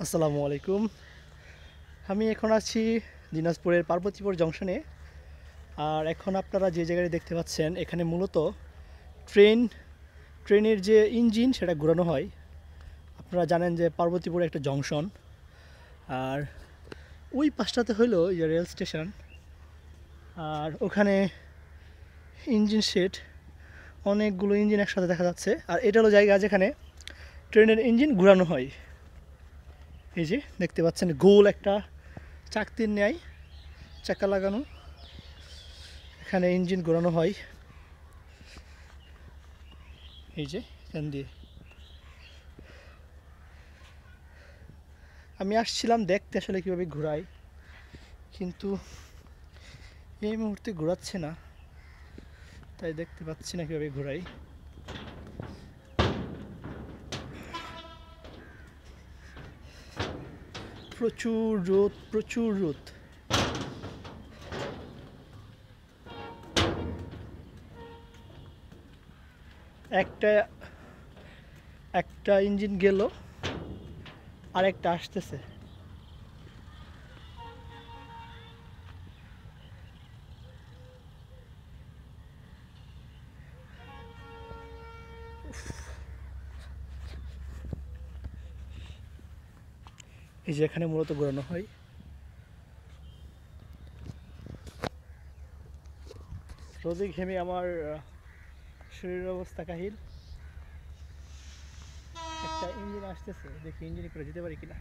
আসসালামু আলাইকুম। আমি এখন আছি দিনাজপুরের পার্বতীপুর জংশনে। আর এখন আপনারা যে জায়গায় দেখতে পাচ্ছেন এখানে মূলত ট্রেন ট্রেনের যে ইঞ্জিন সেটা ঘোরানো হয়। আপনারা জানেন যে পার্বতীপুর একটা জংশন। আর ওই পাশটাতে হলো যে রেল স্টেশন। আর ওখানে ইঞ্জিন শেড, অনেকগুলো ইঞ্জিন একসাথে দেখা যাচ্ছে। আর এটা হলো জায়গা যেখানে ট্রেনের ইঞ্জিন ঘোরানো হয়। এই যে দেখতে পাচ্ছেন গোল একটা চাকতির ন্যায় চাকা লাগানো, এখানে ইঞ্জিন ঘোরানো হয়। এই যে এখান দিয়ে আমি আসছিলাম দেখতে আসলে কীভাবে ঘোরায়, কিন্তু এই মুহূর্তে ঘোরাচ্ছে না, তাই দেখতে পাচ্ছি না কীভাবে ঘোরাই। প্রচুর রোদ, প্রচুর রোদ। একটা একটা ইঞ্জিন গেল, আরেকটা আসতেছে। এই যে এখানে মূলত ঘোরানো হয়। রোদে ঘেমে আমার শরীরের অবস্থা কাহিল। একটা ইঞ্জিন আসতেছে, দেখি ইঞ্জিন করে যেতে পারি কিনা।